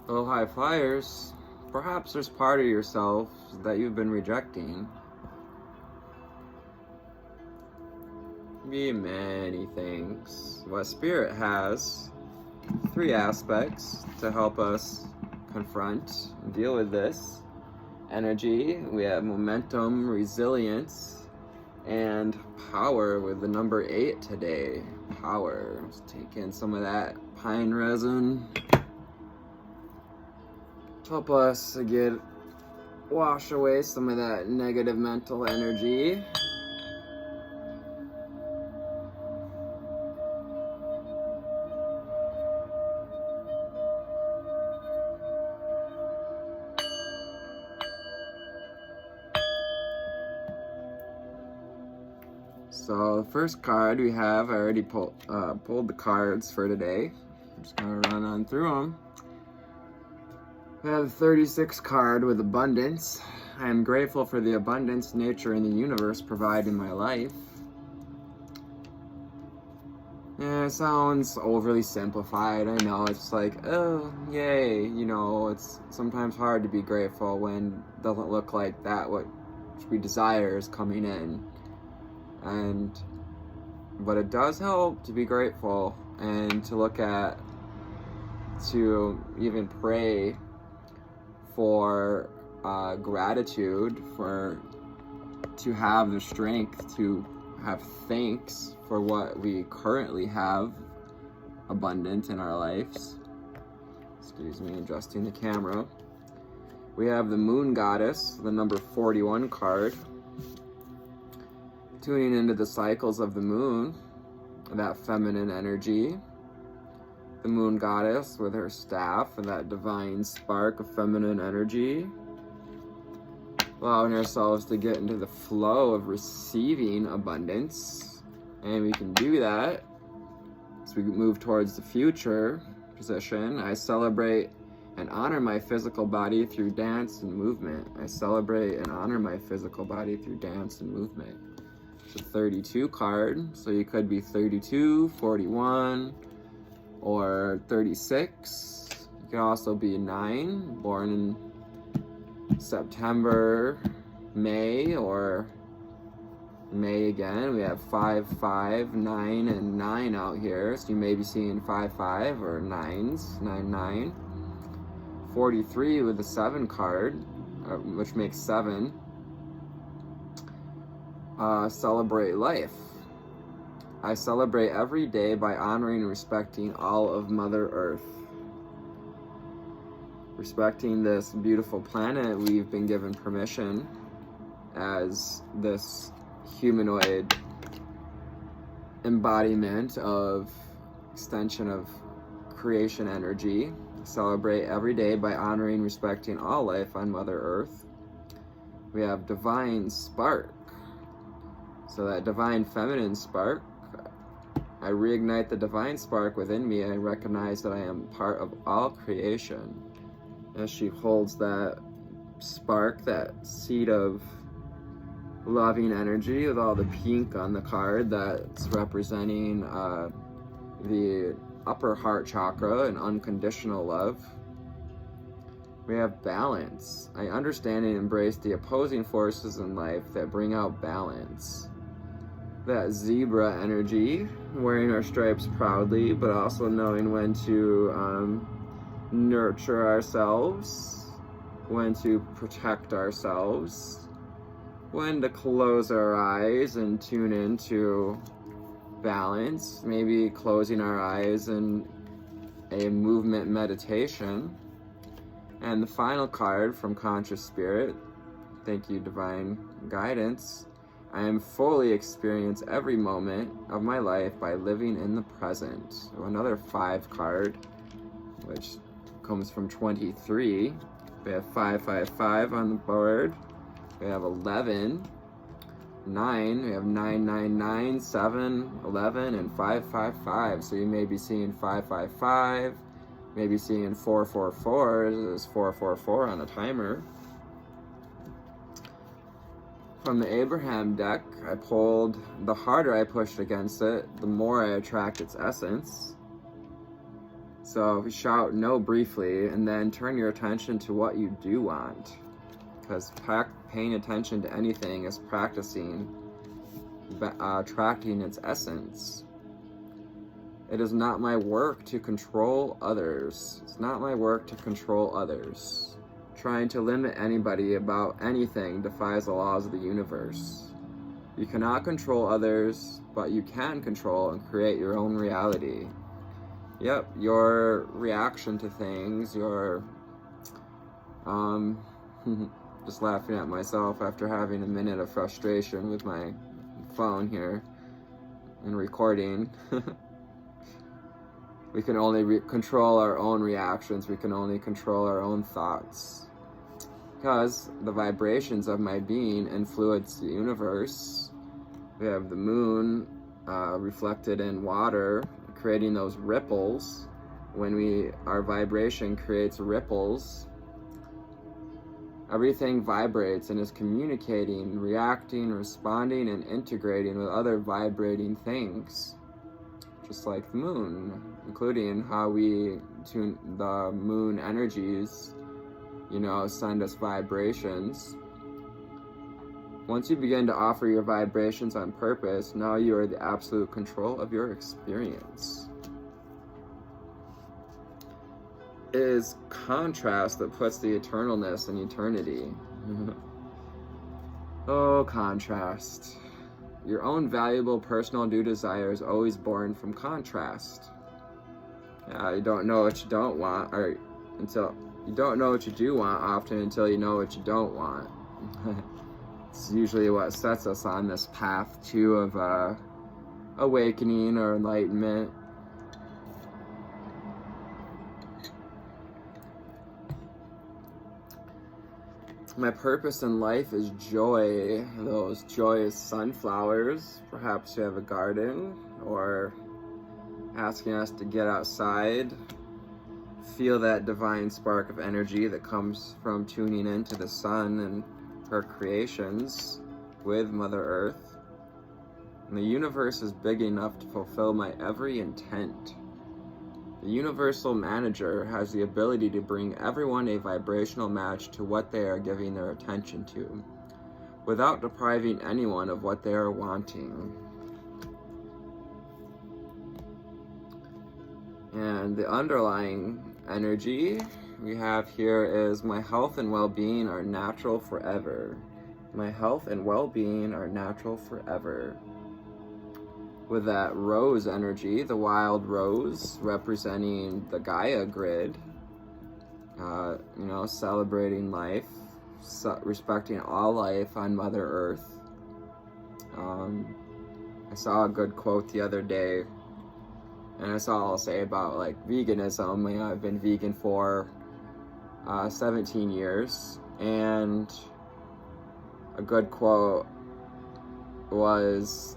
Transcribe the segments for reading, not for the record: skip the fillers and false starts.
Well, high flyers, perhaps there's part of yourself that you've been rejecting. Be many things. What Spirit has 3 aspects to help us confront and deal with this energy. We have momentum, resilience, and power with the number 8 today. Power. Let's take in some of that pine resin. Help us to wash away some of that negative mental energy. So the first card we have, I already pulled the cards for today. I'm just gonna run on through them. We have the 36 card with abundance. I am grateful for the abundance nature and the universe provide in my life. Yeah, it sounds overly simplified. I know, it's like, oh, yay. You know, it's sometimes hard to be grateful when it doesn't look like that what we desire is coming in. But it does help to be grateful and to even pray for gratitude, to have the strength to have thanks for what we currently have abundant in our lives. Excuse me, adjusting the camera. We have the Moon Goddess, the number 41 card. Tuning into the cycles of the moon, that feminine energy. The Moon Goddess with her staff and that divine spark of feminine energy. Allowing ourselves to get into the flow of receiving abundance. And we can do that as we move towards the future position. I celebrate and honor my physical body through dance and movement. I celebrate and honor my physical body through dance and movement. It's a 32 card, so you could be 32, 41, or 36. You can also be 9, born in September, May, or May again. We have 5, 5, 9, and 9 out here, so you may be seeing 5, 5, or 9s, 9, 9. 43 with the 7 card, which makes 7. Celebrate life. I celebrate every day by honoring and respecting all of Mother Earth. Respecting this beautiful planet, we've been given permission as this humanoid embodiment of extension of creation energy. Celebrate every day by honoring and respecting all life on Mother Earth. We have divine spark. So that divine feminine spark, I reignite the divine spark within me. I recognize that I am part of all creation. As she holds that spark, that seed of loving energy with all the pink on the card, that's representing the upper heart chakra and unconditional love. We have balance. I understand and embrace the opposing forces in life that bring out balance. That zebra energy, wearing our stripes proudly, but also knowing when to nurture ourselves, when to protect ourselves, when to close our eyes and tune into balance, maybe closing our eyes in a movement meditation. And the final card from Conscious Spirit, thank you, Divine Guidance. I am fully experience every moment of my life by living in the present. So another 5 card, which comes from 23. We have 5, 5, 5 on the board. We have 11, 9. We have 9, 9, 9, 7, 11, and 5, 5, 5. So you may be seeing 5, 5, 5. Maybe seeing 4, 4, 4. There's 4, 4, 4 on the timer. From the Abraham deck, I pulled, the harder I pushed against it, the more I attract its essence. So if you shout no briefly and then turn your attention to what you do want, because paying attention to anything is practicing attracting its essence. It is not my work to control others. It's not my work to control others. Trying to limit anybody about anything defies the laws of the universe. You cannot control others, but you can control and create your own reality. Yep, your reaction to things, your just laughing at myself after having a minute of frustration with my phone here and recording. We can only control our own reactions. We can only control our own thoughts. Because the vibrations of my being influence the universe. We have the moon reflected in water, creating those ripples. When our vibration creates ripples, everything vibrates and is communicating, reacting, responding, and integrating with other vibrating things. Just like the moon, including how we tune the moon energies, send us vibrations. Once you begin to offer your vibrations on purpose, now you are the absolute control of your experience. It is contrast that puts the eternalness in eternity. Oh, contrast. Your own valuable personal due desire is always born from contrast. You don't know what you don't want, or until you don't know what you do want often until you know what you don't want. It's usually what sets us on this path too of awakening or enlightenment. My purpose in life is joy. Those joyous sunflowers. Perhaps you have a garden, or asking us to get outside, feel that divine spark of energy that comes from tuning into the sun and her creations with Mother Earth. And the universe is big enough to fulfill my every intent. The universal manager has the ability to bring everyone a vibrational match to what they are giving their attention to, without depriving anyone of what they are wanting. And the underlying energy we have here is my health and well-being are natural forever. My health and well-being are natural forever. With that rose energy, the wild rose representing the Gaia grid, celebrating life, respecting all life on Mother Earth. I saw a good quote the other day, and that's all I'll say about veganism. I've been vegan for 17 years, and a good quote was,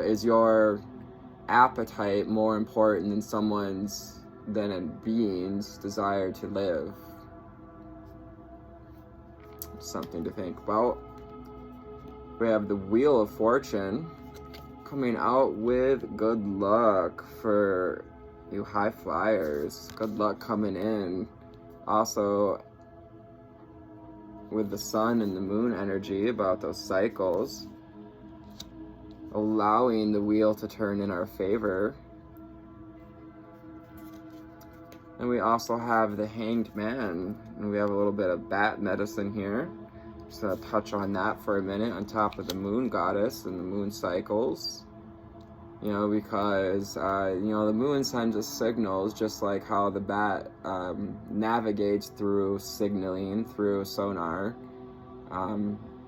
is your appetite more important than a being's desire to live? Something to think about. We have the Wheel of Fortune coming out with good luck for you high flyers. Good luck coming in. Also, with the sun and the moon energy about those cycles, allowing the wheel to turn in our favor. And we also have the Hanged Man, and we have a little bit of bat medicine here. Just gonna touch on that for a minute on top of the moon goddess and the moon cycles. Because the moon sends us signals, just like how the bat navigates through signaling through sonar.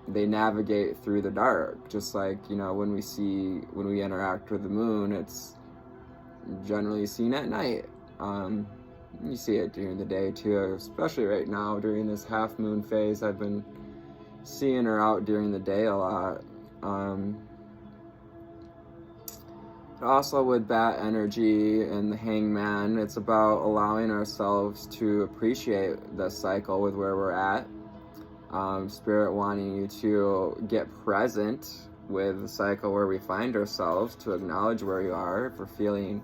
They navigate through the dark, just like when we interact with the moon, it's generally seen at night. You see it during the day too, especially right now during this half moon phase. I've been seeing her out during the day a lot. Also with bat energy and the Hangman, it's about allowing ourselves to appreciate the cycle with where we're at. Spirit wanting you to get present with the cycle where we find ourselves, to acknowledge where you are. If we're feeling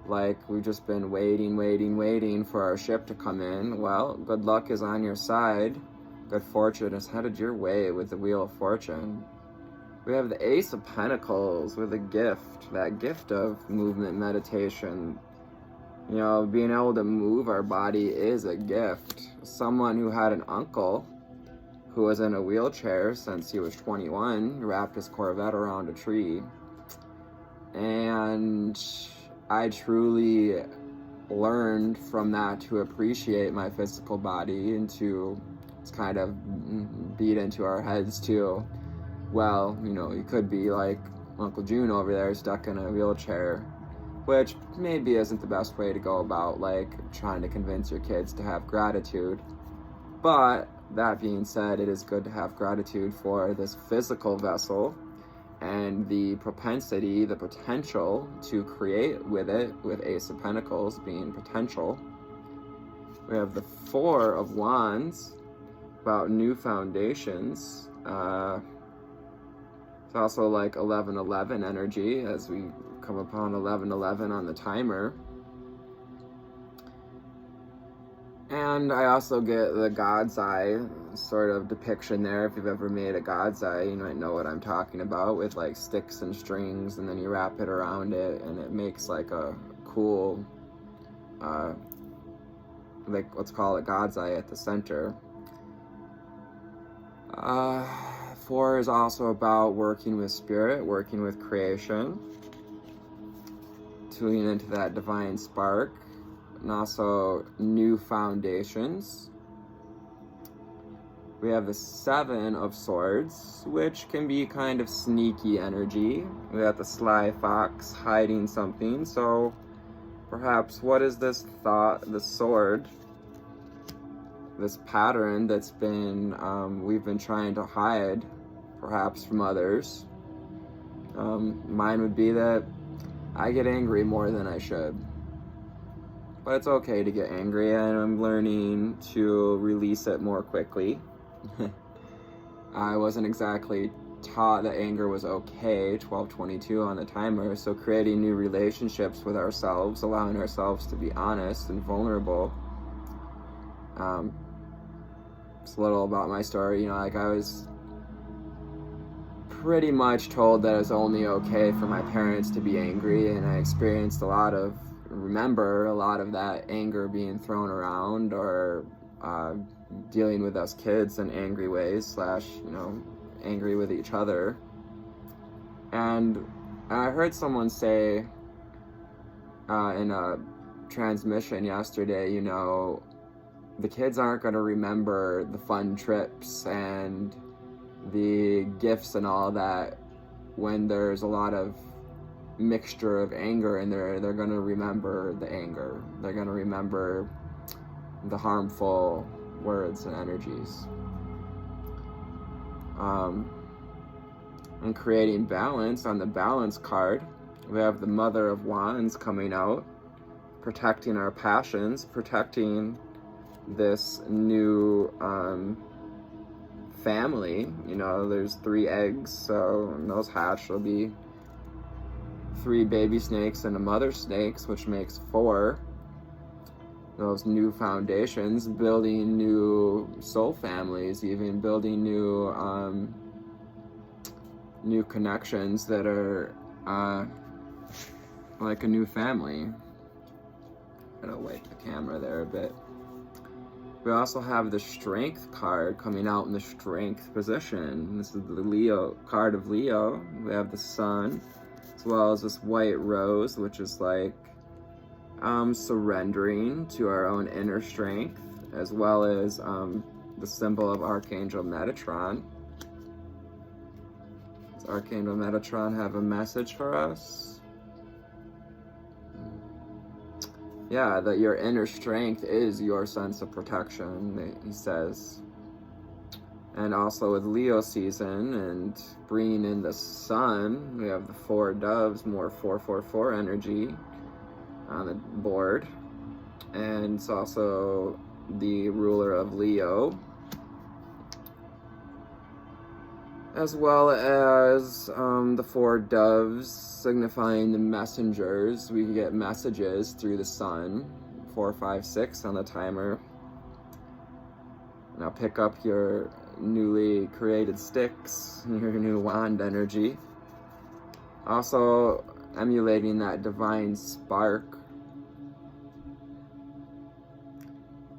like we've just been waiting for our ship to come in. Well, good luck is on your side. Good fortune is headed your way with the Wheel of Fortune. We have the Ace of Pentacles with a gift, that gift of movement, meditation. You know, being able to move our body is a gift. Someone who had an uncle who was in a wheelchair since he was 21, wrapped his Corvette around a tree. And I truly learned from that to appreciate my physical body and to, it's kind of beat into our heads too. Well, you know, you could be like Uncle June over there stuck in a wheelchair, which maybe isn't the best way to go about like trying to convince your kids to have gratitude. But that being said, it is good to have gratitude for this physical vessel and the propensity, the potential to create with it, with Ace of Pentacles being potential. We have the Four of Wands, about new foundations. It's also like 11-11 energy as we come upon 11-11 on the timer. And I also get the God's Eye sort of depiction there. If you've ever made a God's Eye, you might know what I'm talking about, with like sticks and strings, and then you wrap it around it, and it makes like a cool, like let's call it God's Eye at the center. 4 is also about working with spirit, working with creation, tuning into that divine spark, and also new foundations. We have the 7 of Swords, which can be kind of sneaky energy. We have the sly fox hiding something. So perhaps what is this thought, the sword, this pattern that's been, we've been trying to hide perhaps from others? Mine would be that I get angry more than I should. But it's okay to get angry, and I'm learning to release it more quickly. I wasn't exactly taught that anger was okay, 12:22 on the timer, so creating new relationships with ourselves, allowing ourselves to be honest and vulnerable. It's a little about my story, you know, like I was pretty much told that it's only okay for my parents to be angry, and I experienced remember a lot of that anger being thrown around, or dealing with us kids in angry ways, you know, angry with each other. And I heard someone say in a transmission yesterday, you know, the kids aren't going to remember the fun trips and the gifts and all that when there's a lot of mixture of anger in there. They're going to remember the anger. They're going to remember the harmful words and energies. And creating balance, on the balance card, we have the Mother of Wands coming out, protecting our passions, protecting this new family. You know, there's 3 eggs, so when those hatch, there'll be 3 baby snakes and a mother snakes, which makes 4. Those new foundations, building new soul families, even building new new connections that are like a new family. Gotta wipe the camera there a bit. We also have the Strength card coming out in the Strength position. This is the Leo card of Leo. We have the Sun, as well as this white rose, which is like surrendering to our own inner strength, as well as the symbol of Archangel Metatron. Does Archangel Metatron have a message for us? Yeah, that your inner strength is your sense of protection, he says. And also with Leo season and bringing in the Sun, we have the 4 doves, more 444 energy on the board. And it's also the ruler of Leo. as well as the 4 doves signifying the messengers. We get messages through the sun, 4, 5, 6 on the timer. Now pick up your newly created sticks, your new wand energy. Also emulating that divine spark.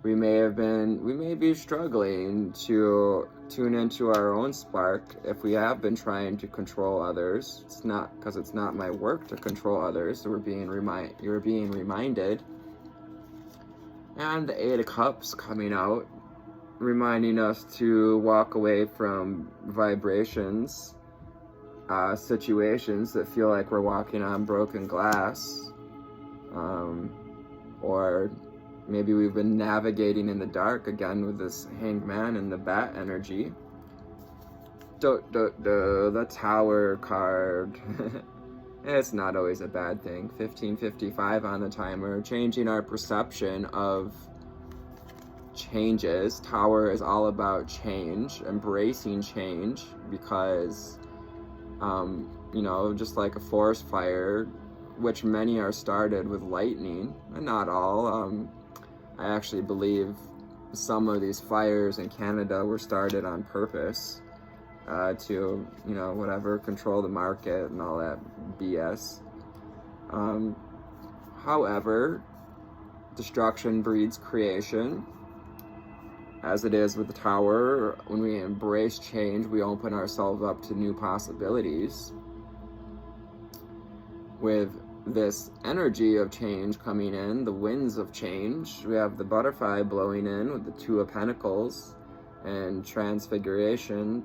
We may be struggling to tune into our own spark if we have been trying to control others. It's not because it's not my work to control others. You're being reminded. And the 8 of Cups coming out, reminding us to walk away from vibrations, situations that feel like we're walking on broken glass, or maybe we've been navigating in the dark again with this Hanged Man and the Bat energy. The Tower card. It's not always a bad thing. 15:55 on the timer, changing our perception of changes. Tower is all about change, embracing change, because just like a forest fire, which many are started with lightning, and not all. I actually believe some of these fires in Canada were started on purpose to, control the market and all that BS. However, destruction breeds creation. As it is with the Tower, when we embrace change, we open ourselves up to new possibilities. With this energy of change coming in, the winds of change, we have the butterfly blowing in with the 2 of Pentacles and transfiguration,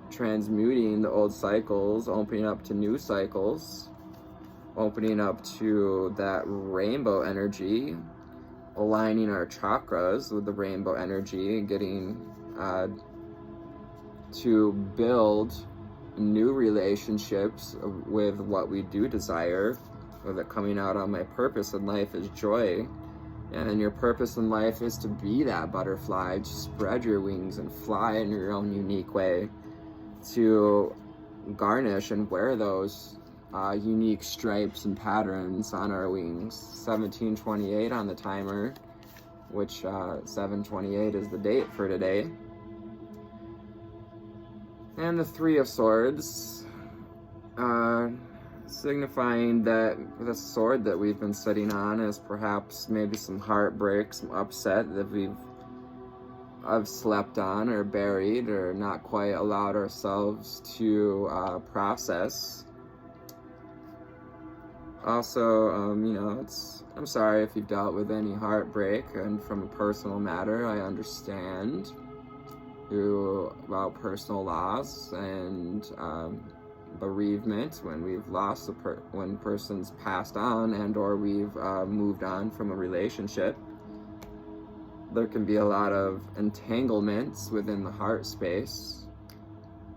transmuting the old cycles, opening up to new cycles, opening up to that rainbow energy, aligning our chakras with the rainbow energy, getting to build new relationships with what we do desire, with it coming out on my purpose in life is joy. And your purpose in life is to be that butterfly, to spread your wings and fly in your own unique way, to garnish and wear those unique stripes and patterns on our wings. 17:28 on the timer, which 7:28 is the date for today. And the 3 of Swords, signifying that the sword that we've been sitting on is perhaps maybe some heartbreak, some upset that I've slept on or buried or not quite allowed ourselves to process. Also, I'm sorry if you've dealt with any heartbreak, and from a personal matter, I understand about personal loss and bereavement when we've lost when person's passed on and or we've moved on from a relationship. There can be a lot of entanglements within the heart space,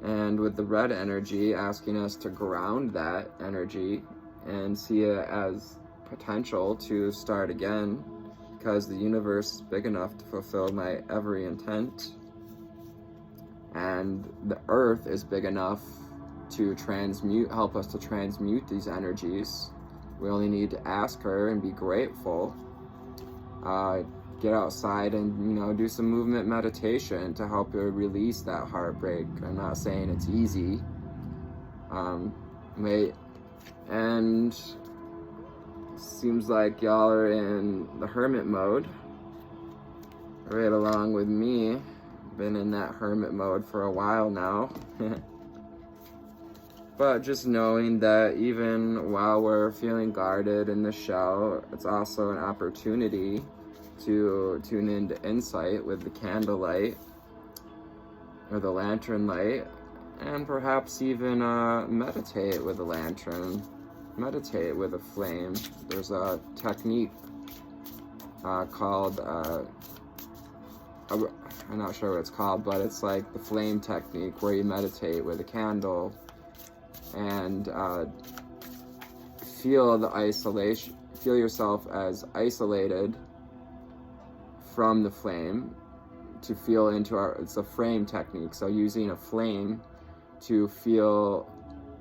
and with the red energy asking us to ground that energy and see it as potential to start again, because the universe is big enough to fulfill my every intent, and the earth is big enough to help us to transmute these energies. We only need to ask her and be grateful. Get outside and do some movement meditation to help you release that heartbreak. I'm not saying it's easy. And seems like y'all are in the hermit mode right along with me. Been in that hermit mode for a while now. But just knowing that even while we're feeling guarded in the shell, it's also an opportunity to tune into insight with the candlelight or the lantern light, and perhaps even meditate with the lantern, meditate with a flame. There's a technique called, I'm not sure what it's called, but it's like the flame technique, where you meditate with a candle and feel yourself as isolated from the flame, to feel into it's a frame technique. So using a flame to feel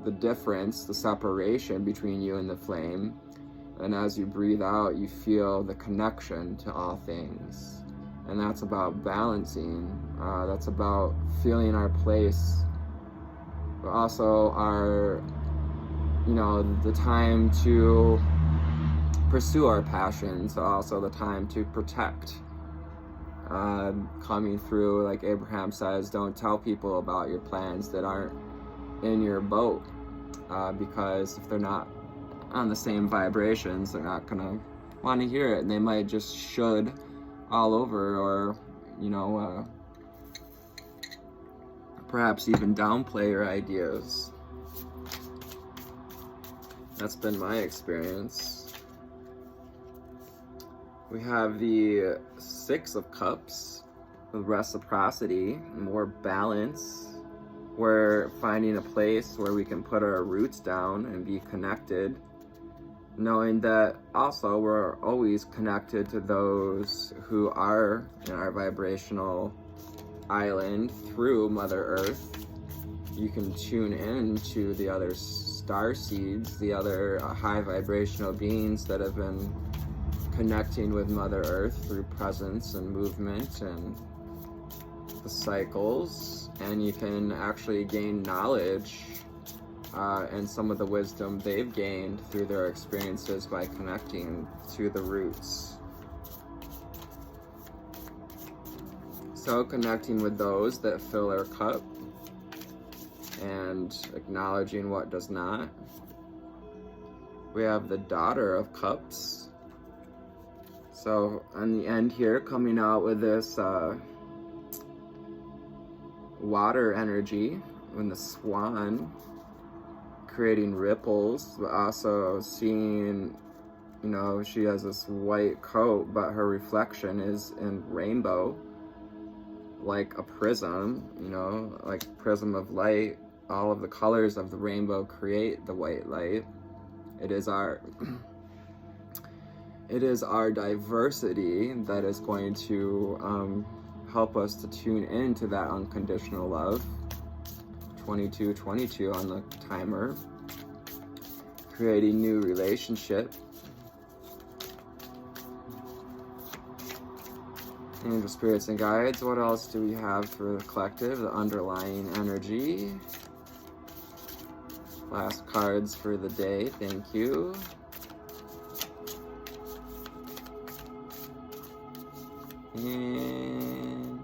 the difference, the separation between you and the flame. And as you breathe out, you feel the connection to all things. And that's about balancing. That's about feeling our place, but also our, the time to pursue our passions, also the time to protect. Coming through, like Abraham says, don't tell people about your plans that aren't in your boat, because if they're not on the same vibrations, they're not gonna want to hear it, and they might just should all over, or perhaps even downplay your ideas. That's been my experience. We have the Six of Cups with reciprocity, more balance. We're finding a place where we can put our roots down and be connected, knowing that also we're always connected to those who are in our vibrational island through Mother Earth. You can tune in to the other star seeds, the other high vibrational beings that have been connecting with Mother Earth through presence and movement and the cycles, and you can actually gain knowledge and some of the wisdom they've gained through their experiences by connecting to the roots. So connecting with those that fill our cup and acknowledging what does not. We have the Daughter of Cups. So on the end here, coming out with this water energy and the swan, creating ripples, but also seeing, she has this white coat, but her reflection is in rainbow, like a prism, like prism of light. All of the colors of the rainbow create the white light. It is our diversity that is going to help us to tune into that unconditional love. 2222 on the timer. Creating new relationship. Angel spirits and guides. What else do we have for the collective? The underlying energy. Last cards for the day. Thank you. And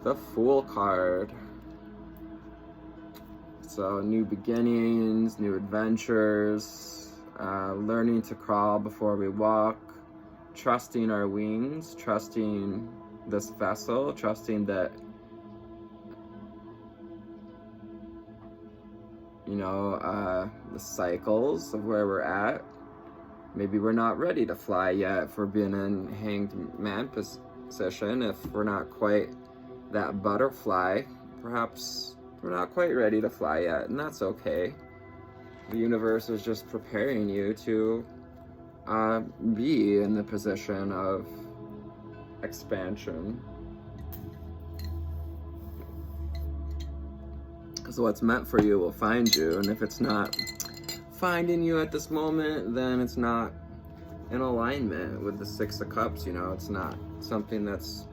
the Fool card. So new beginnings, new adventures, learning to crawl before we walk, trusting our wings, trusting this vessel, trusting that the cycles of where we're at. Maybe we're not ready to fly yet if we're being in hanged man position. If we're not quite that butterfly, perhaps we're not quite ready to fly yet, and that's okay. The universe is just preparing you to be in the position of expansion. Because what's meant for you will find you, and if it's not finding you at this moment, then it's not in alignment with the Six of Cups. It's not something that's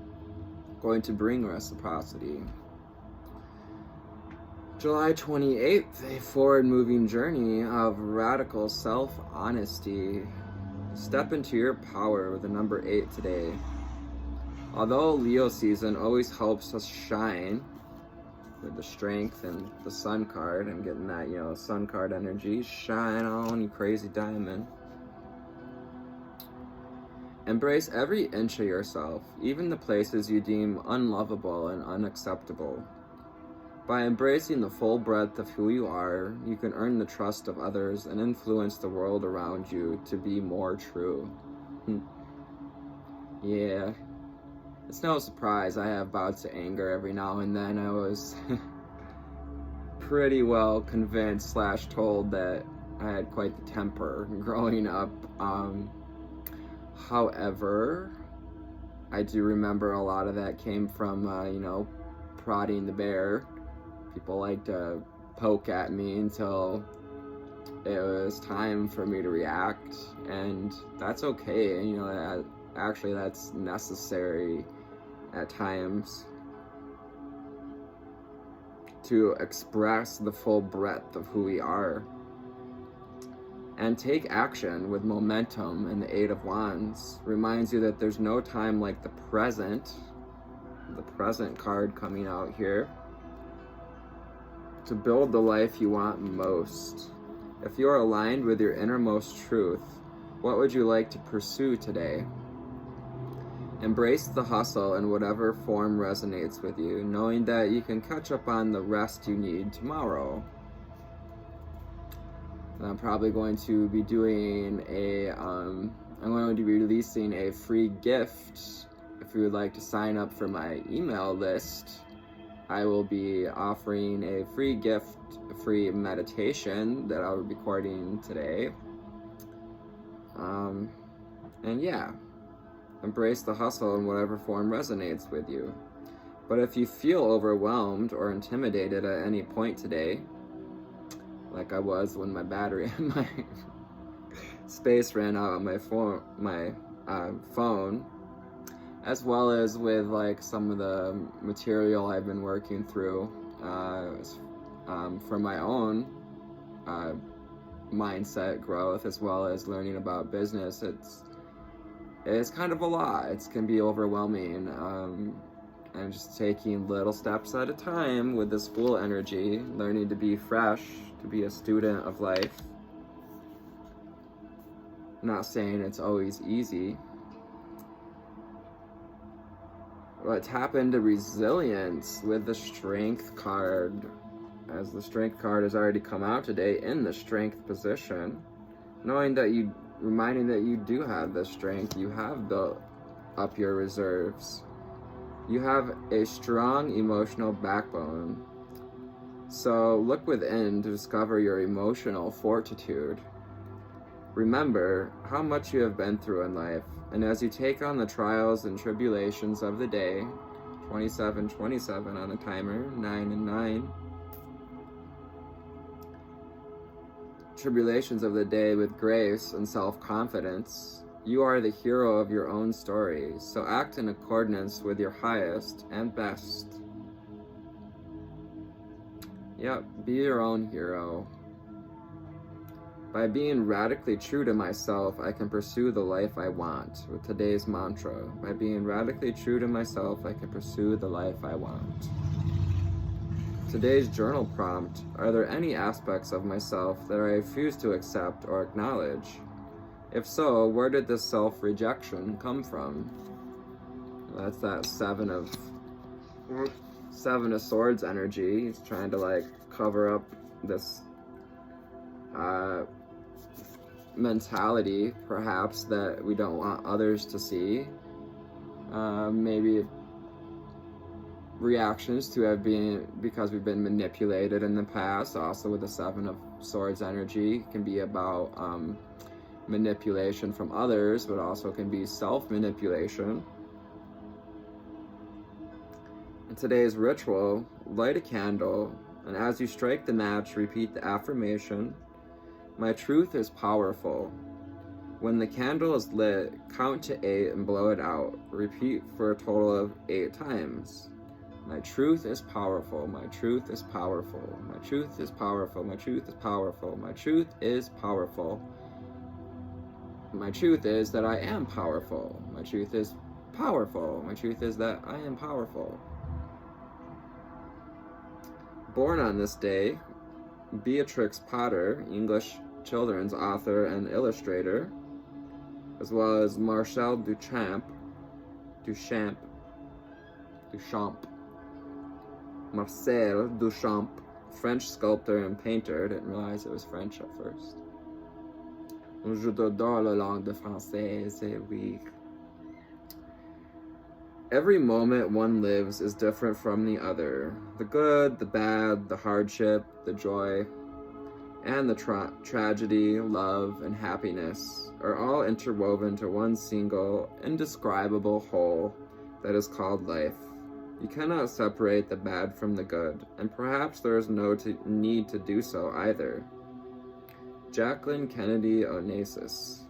going to bring reciprocity. July 28th, a forward-moving journey of radical self-honesty. Step into your power with the number 8 today. Although Leo season always helps us shine with the strength and the sun card, I'm getting that, sun card energy. Shine on, you crazy diamond. Embrace every inch of yourself, even the places you deem unlovable and unacceptable. By embracing the full breadth of who you are, you can earn the trust of others and influence the world around you to be more true. Yeah. It's no surprise I have bouts of anger every now and then. I was pretty well convinced / told that I had quite the temper growing up. However, I do remember a lot of that came from, prodding the bear. People like to poke at me until it was time for me to react, and that's okay. Actually, that's necessary at times to express the full breadth of who we are and take action with momentum. And the Eight of Wands reminds you that there's no time like the present card coming out here, to build the life you want most. If you are aligned with your innermost truth, what would you like to pursue today? Embrace the hustle in whatever form resonates with you, knowing that you can catch up on the rest you need tomorrow. And I'm probably going to be doing I'm going to be releasing a free gift. If you would like to sign up for my email list, I will be offering a free gift, a free meditation that I'll be recording today. And yeah, embrace the hustle in whatever form resonates with you. But if you feel overwhelmed or intimidated at any point today, like I was when my battery in my space ran out on my phone, as well as with like some of the material I've been working through for my own mindset growth, as well as learning about business. It's kind of a lot. It can be overwhelming. I'm just taking little steps at a time with this Fool energy, learning to be fresh, to be a student of life. Not saying it's always easy. But tap into resilience with the Strength card, as the Strength card has already come out today in the Strength position, reminding that you do have the strength. You have built up your reserves. You have a strong emotional backbone. So look within to discover your emotional fortitude. Remember how much you have been through in life, and as you take on the trials and tribulations of the day, 27 on the timer, 9 and 9, tribulations of the day with grace and self-confidence, you are the hero of your own story, so act in accordance with your highest and best. Yep, be your own hero. By being radically true to myself, I can pursue the life I want, with today's mantra. By being radically true to myself, I can pursue the life I want. Today's journal prompt: are there any aspects of myself that I refuse to accept or acknowledge? If so, where did this self-rejection come from? That's that Seven of Swords energy. He's trying to like cover up this mentality, perhaps, that we don't want others to see. Maybe reactions to have been because we've been manipulated in the past. Also with the Seven of Swords energy, it can be about manipulation from others, but also can be self-manipulation. In today's ritual, light a candle, and as you strike the match, repeat the affirmation: my truth is powerful. When the candle is lit, count to 8 and blow it out. Repeat for a total of 8 times. My truth is powerful. My truth is powerful. My truth is powerful. My truth is powerful. My truth is powerful. My truth is that I am powerful. My truth is powerful. My truth is that I am powerful. Born on this day, Beatrix Potter, English children's author and illustrator, as well as Marcel Duchamp, Marcel Duchamp, French sculptor and painter. Didn't realize it was French at first. Je t'adore la langue de français, c'est oui. Every moment one lives is different from the other. The good, the bad, the hardship, the joy, and the tragedy, love, and happiness are all interwoven to one single, indescribable whole that is called life. You cannot separate the bad from the good, and perhaps there is no need to do so either. Jacqueline Kennedy Onassis,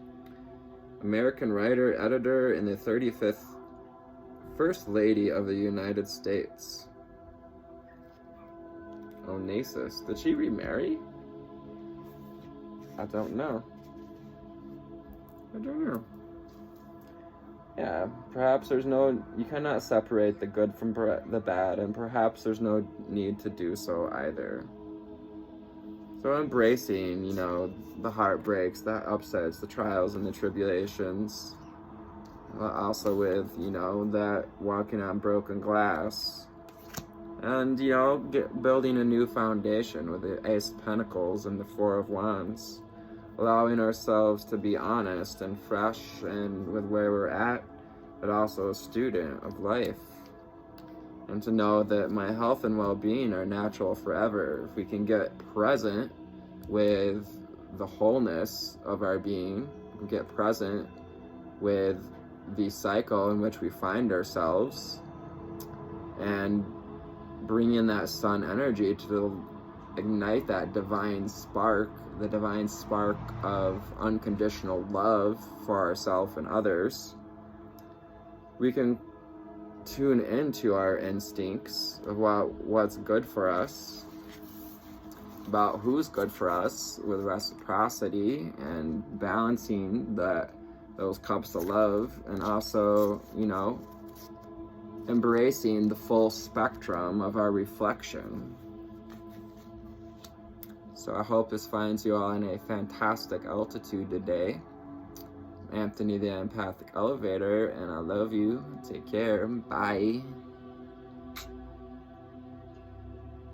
American writer, editor, and the 35th First Lady of the United States. Onassis. Did she remarry? I don't know. Yeah, perhaps you cannot separate the good from the bad, and perhaps there's no need to do so either. So embracing, the heartbreaks, the upsets, the trials and the tribulations, also with, that walking on broken glass, and, building a new foundation with the Ace of Pentacles and the Four of Wands, allowing ourselves to be honest and fresh and with where we're at, but also a student of life. And to know that my health and well-being are natural forever. If we can get present with the wholeness of our being, we can get present with the cycle in which we find ourselves, and bring in that sun energy to ignite that divine spark, the divine spark of unconditional love for ourselves and others, we can tune into our instincts of what's good for us, about who's good for us, with reciprocity and balancing those cups of love, and also, embracing the full spectrum of our reflection. So I hope this finds you all in a fantastic altitude today. Anthony the Empathic Elevator, and I love you. Take care. Bye.